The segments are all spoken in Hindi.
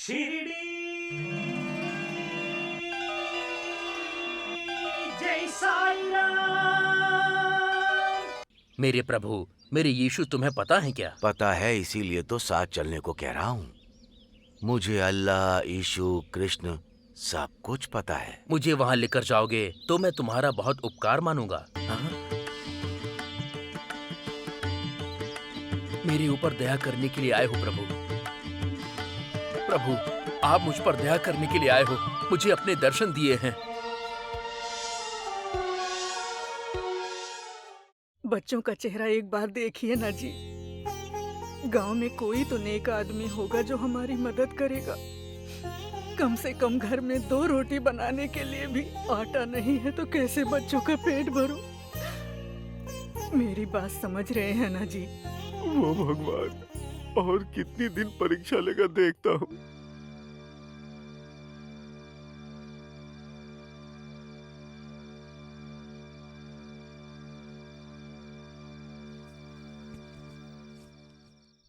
शिरडी जय साईं राम। मेरे प्रभु, मेरे यीशु, तुम्हें पता है क्या? पता है, इसीलिए तो साथ चलने को कह रहा हूँ। मुझे अल्लाह, यीशु, कृष्ण सब कुछ पता है। मुझे वहाँ लेकर जाओगे तो मैं तुम्हारा बहुत उपकार मानूंगा। हाँ? मेरे ऊपर दया करने के लिए आए हो प्रभु। प्रभु, आप मुझ पर दया करने के लिए आए हो, मुझे अपने दर्शन दिए हैं। बच्चों का चेहरा एक बार देखिए ना जी। गांव में कोई तो नेक आदमी होगा जो हमारी मदद करेगा। कम से कम घर में 2 रोटी बनाने के लिए भी आटा नहीं है तो कैसे बच्चों का पेट भरूं? मेरी बात समझ रहे हैं ना जी? वो भगवान, और कितनी दिन परीक्षा लेगा देखता हूँ।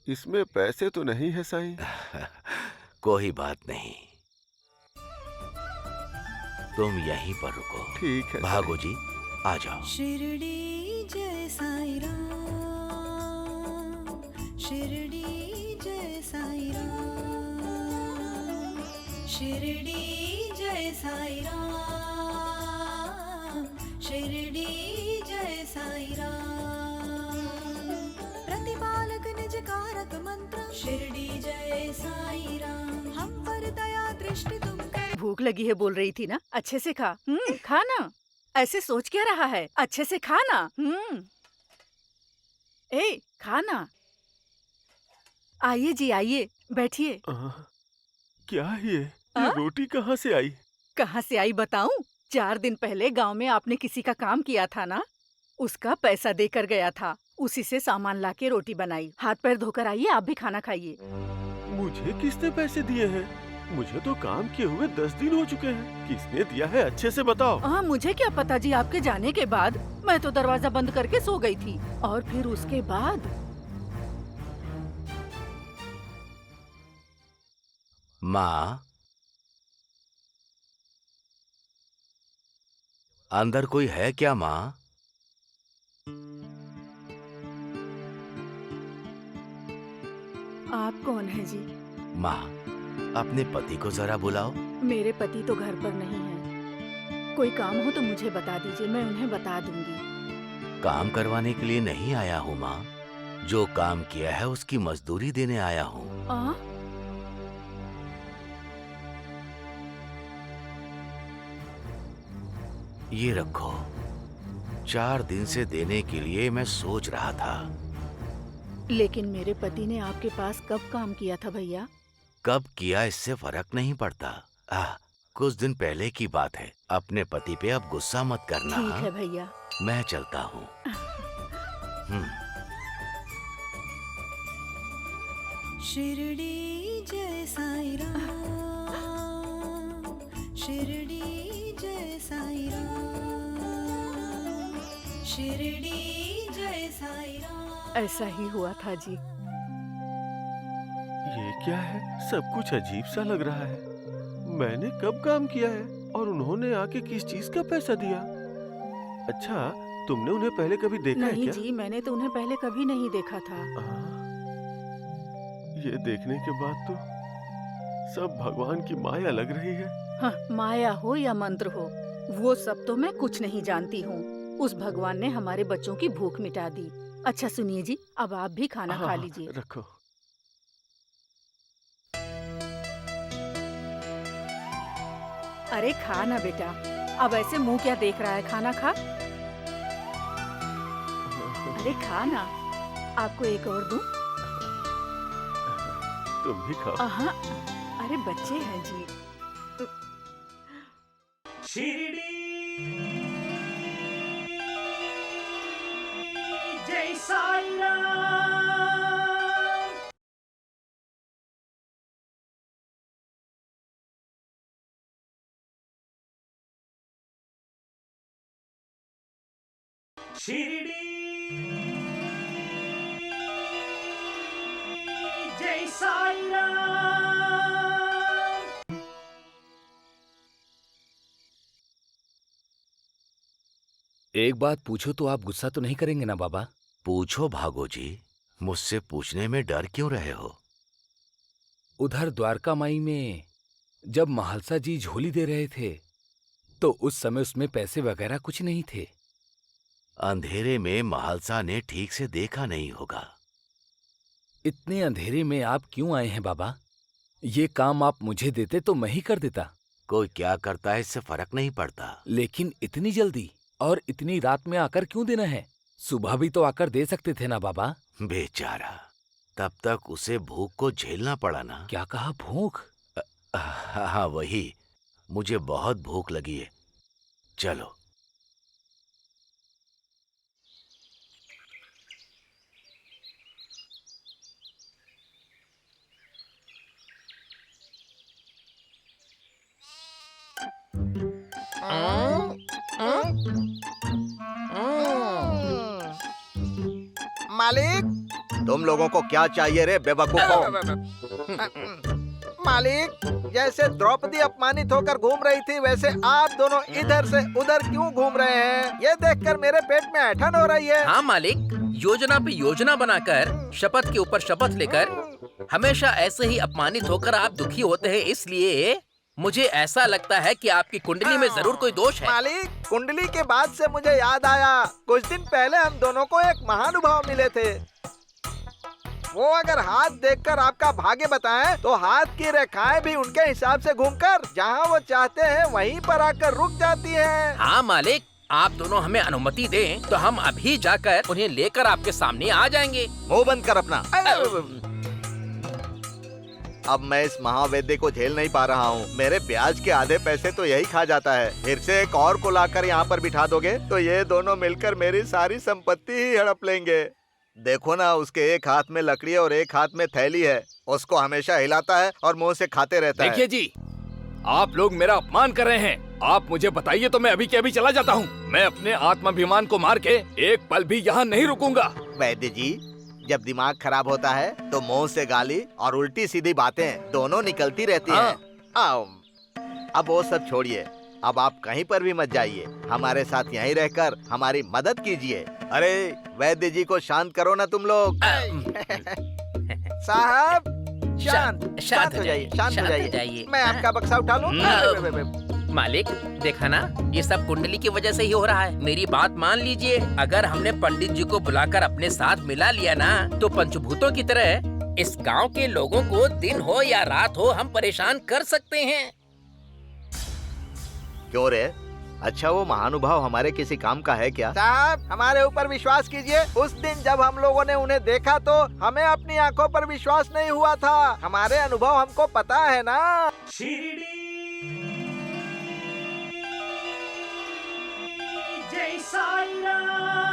इसमें पैसे तो नहीं है साईं? कोई बात नहीं, तुम यहीं पर रुको। ठीक है भागो जी, आ जाओ। शिरडी जय साईं राम, शिरडी जय साईं राम, शिरडी जय साईं राम, शिरडी जय साईं राम। प्रतिपालक निज कारक मंत्र, शिरडी जय साईं राम। हम पर दया दृष्टि तुम कर। भूख लगी है बोल रही थी ना, अच्छे से खा। खा ना, ऐसे सोच क्या रहा है? अच्छे से खा ना। ए, खा ना। आइए जी, आइए, बैठिए। क्या है ये रोटी कहाँ से आई? कहाँ से आई बताऊं? 4 दिन पहले गांव में आपने किसी का काम किया था ना, उसका पैसा देकर गया था। उसी से सामान लाके रोटी बनाई। हाथ पैर धोकर आइए, आप भी खाना खाइए। मुझे किसने पैसे दिए हैं? मुझे तो काम किए हुए 10 दिन हो चुके हैं। किसने दिया है, अच्छे से बताओ। मुझे क्या पता जी, आपके जाने के बाद मैं तो दरवाजा बंद करके सो गई थी। और फिर उसके बाद माँ, अंदर कोई है क्या माँ? आप कौन है जी? माँ, अपने पति को जरा बुलाओ। मेरे पति तो घर पर नहीं है। कोई काम हो तो मुझे बता दीजिए, मैं उन्हें बता दूंगी। काम करवाने के लिए नहीं आया हूँ माँ, जो काम किया है उसकी मजदूरी देने आया हूँ। ये रखो, 4 दिन से देने के लिए मैं सोच रहा था। लेकिन मेरे पति ने आपके पास कब काम किया था भैया? कब किया इससे फर्क नहीं पड़ता। कुछ दिन पहले की बात है। अपने पति पे अब गुस्सा मत करना। ठीक है भैया, मैं चलता हूँ। शिरडी जय साईं राम, शिरडी जय साईं राम, शिरडी जय साईं राम। ऐसा ही हुआ था जी। ये क्या है? सब कुछ अजीब सा लग रहा है। मैंने कब काम किया है और उन्होंने आके किस चीज का पैसा दिया? अच्छा, तुमने उन्हें पहले कभी देखा है नहीं क्या? जी, मैंने तो उन्हें पहले कभी नहीं देखा था। ये देखने के बाद तो सब भगवान की माया लग रही है। हाँ, माया हो या मंत्र हो, वो सब तो मैं कुछ नहीं जानती हूँ। उस भगवान ने हमारे बच्चों की भूख मिटा दी। अच्छा सुनिए जी, अब आप भी खाना खा लीजिए। रखो। अरे खा ना बेटा, अब ऐसे मुंह क्या देख रहा है? खाना खा। अरे खा ना, आपको एक और दूं? तुम भी खाओ। अरे बच्चे हैं जी। शिरडी जय साईं राम। शिरडी जय साईं राम। एक बात पूछो तो आप गुस्सा तो नहीं करेंगे ना बाबा? पूछो भागो जी, मुझसे पूछने में डर क्यों रहे हो? उधर द्वारका माई में जब महालसा जी झोली दे रहे थे तो उस समय उसमें पैसे वगैरह कुछ नहीं थे। अंधेरे में महालसा ने ठीक से देखा नहीं होगा। इतने अंधेरे में आप क्यों आए हैं बाबा? ये काम आप मुझे देते तो मैं ही कर देता। कोई क्या करता है इससे फर्क नहीं पड़ता। लेकिन इतनी जल्दी और इतनी रात में आकर क्यों देना है? सुबह भी तो आकर दे सकते थे ना बाबा। बेचारा, तब तक उसे भूख को झेलना पड़ा ना। क्या कहा, भूख? हाँ वही, मुझे बहुत भूख लगी है। चलो। मालिक, तुम लोगों को क्या चाहिए रे बेवकूफों? मालिक, जैसे द्रौपदी अपमानित होकर घूम रही थी वैसे आप दोनों इधर से उधर क्यों घूम रहे हैं? ये देखकर मेरे पेट में ऐंठन हो रही है। हाँ मालिक, योजना पे योजना बनाकर, शपथ के ऊपर शपथ लेकर हमेशा ऐसे ही अपमानित होकर आप दुखी होते हैं, इसलिए मुझे ऐसा लगता है कि आपकी कुंडली में जरूर कोई दोष है। मालिक, कुंडली के बाद से मुझे याद आया, कुछ दिन पहले हम दोनों को एक महानुभाव मिले थे। वो अगर हाथ देखकर आपका भाग्य बताएं, तो हाथ की रेखाएं भी उनके हिसाब से घूमकर जहां वो चाहते हैं वहीं पर आकर रुक जाती हैं। हाँ मालिक, आप दोनों हमें अनुमति दें तो हम अभी जाकर उन्हें लेकर आपके सामने आ जाएंगे। मुंह बंद कर अपना। अब मैं इस महावैद्य को झेल नहीं पा रहा हूँ। मेरे ब्याज के आधे पैसे तो यही खा जाता है। फिर से एक और को लाकर यहाँ पर बिठा दोगे तो ये दोनों मिलकर मेरी सारी संपत्ति ही हड़प लेंगे। देखो ना, उसके एक हाथ में लकड़ी और एक हाथ में थैली है। उसको हमेशा हिलाता है और मुंह से खाते रहता है। देखिए जी, आप लोग मेरा अपमान कर रहे हैं। आप मुझे बताइए तो मैं अभी के अभी चला जाता हूँ। मैं अपने आत्माभिमान को मार के एक पल भी यहाँ नहीं रुकूंगा। वैद्य जी, जब दिमाग खराब होता है तो मुंह से गाली और उल्टी सीधी बातें दोनों निकलती रहती हैं। आओ, अब वो सब छोड़िए, अब आप कहीं पर भी मत जाइए। हमारे साथ यहीं रहकर हमारी मदद कीजिए। अरे वैद्य जी को शांत करो ना तुम लोग। साहब, शांत हो जाइए, शांत हो जाइए। मैं आपका बक्सा उठा लूं? मालिक, देखा ना, ये सब कुंडली की वजह से ही हो रहा है। मेरी बात मान लीजिए, अगर हमने पंडित जी को बुलाकर अपने साथ मिला लिया ना, तो पंचभूतों की तरह इस गांव के लोगों को दिन हो या रात हो हम परेशान कर सकते हैं। क्यों रे? अच्छा, वो महानुभाव हमारे किसी काम का है क्या? साहब, हमारे ऊपर विश्वास कीजिए। उस दिन जब हम लोगों ने उन्हें देखा तो हमें अपनी आंखों पर विश्वास नहीं हुआ था। हमारे अनुभव हमको पता है ना। शिरडी जय साईं राम।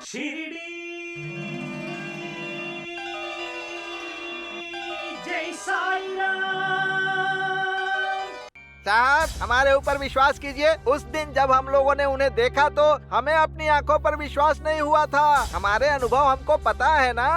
शिरडी जय साईं राम। साहब, हमारे ऊपर विश्वास कीजिए। उस दिन जब हम लोगों ने उन्हें देखा तो हमें अपनी आंखों पर विश्वास नहीं हुआ था। हमारे अनुभव हमको पता है ना।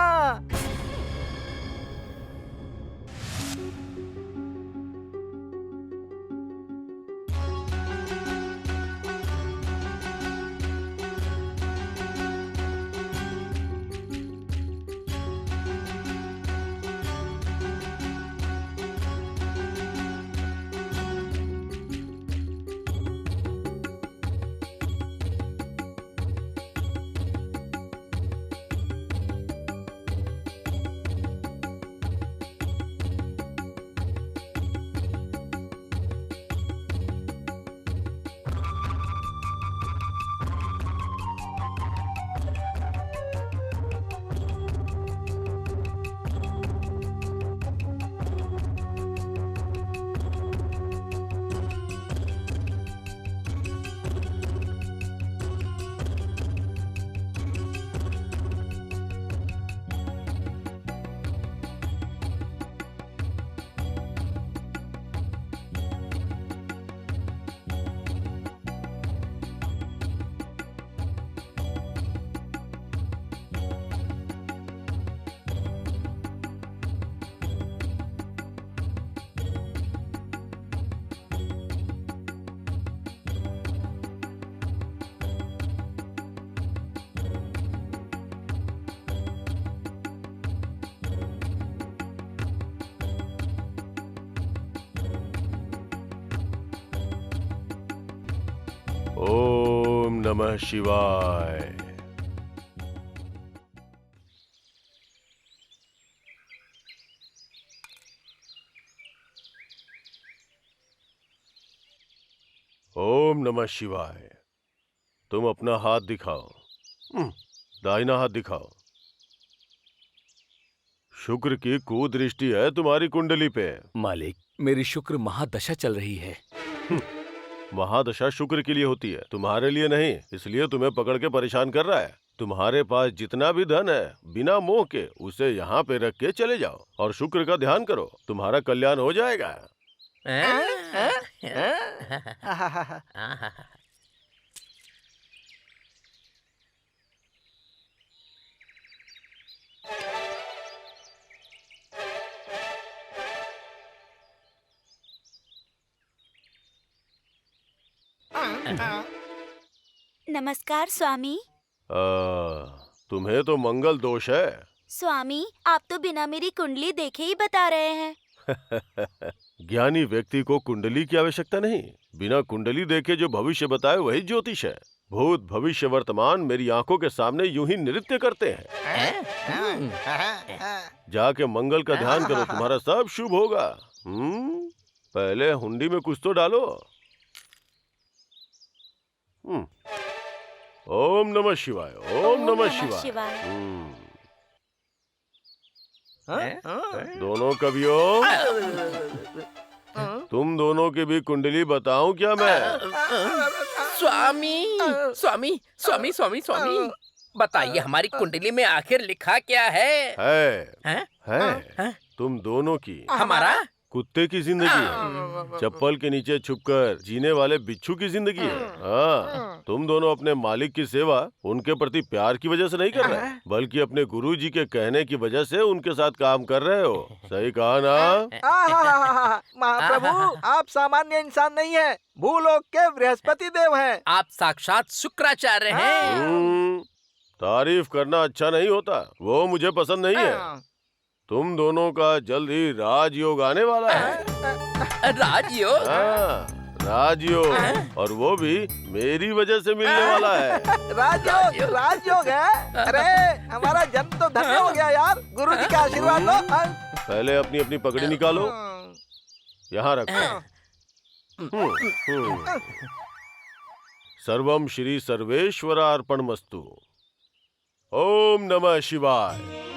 ओम नमः शिवाय। ओम नमः शिवाय। तुम अपना हाथ दिखाओ। दाहिना हाथ दिखाओ। शुक्र की कुदृष्टि है तुम्हारी कुंडली पे। मालिक, मेरी शुक्र महादशा चल रही है। महादशा शुक्र के लिए होती है, तुम्हारे लिए नहीं। इसलिए तुम्हें पकड़ के परेशान कर रहा है। तुम्हारे पास जितना भी धन है, बिना मोह के उसे यहाँ पे रख के चले जाओ और शुक्र का ध्यान करो। तुम्हारा कल्याण हो जाएगा। नमस्कार स्वामी। तुम्हें तो मंगल दोष है। स्वामी, आप तो बिना मेरी कुंडली देखे ही बता रहे हैं। ज्ञानी व्यक्ति को कुंडली की आवश्यकता नहीं। बिना कुंडली देखे जो भविष्य बताए वही ज्योतिष है। भूत भविष्य वर्तमान मेरी आंखों के सामने यूं ही नृत्य करते हैं। जाके मंगल का ध्यान करो, तुम्हारा सब शुभ होगा। पहले हुंडी में कुछ तो डालो। ओम नमः शिवाय। ओम नमः शिवाय। दोनों कवियों, तुम दोनों की भी कुंडली बताऊं क्या मैं? स्वामी स्वामी स्वामी स्वामी स्वामी, बताइए हमारी कुंडली में आखिर लिखा क्या है? है? तुम दोनों की हमारा कुत्ते की जिंदगी है, चप्पल के नीचे छुपकर जीने वाले बिच्छू की जिंदगी है। हाँ, तुम दोनों अपने मालिक की सेवा उनके प्रति प्यार की वजह से नहीं कर रहे, बल्कि अपने गुरु जी के कहने की वजह से उनके साथ काम कर रहे हो। सही कहा ना? महाप्रभु, आप सामान्य इंसान नहीं है, भूलोक के बृहस्पति देव हैं। आप साक्षात शुक्राचार्य हैं। तारीफ करना अच्छा नहीं होता, वो मुझे पसंद नहीं है। तुम दोनों का जल्द ही राजयोग आने वाला है। राजयोग? हाँ, राजयोग, और वो भी मेरी वजह से मिलने वाला है। राजयोग? राजयोग है? अरे हमारा जन्म तो धन्य हो गया यार, गुरु जी का आशीर्वाद लो। पहले अपनी अपनी पगड़ी निकालो, यहाँ रखो। सर्वम श्री सर्वेश्वरार्पणमस्तु। ओम नमः शिवाय।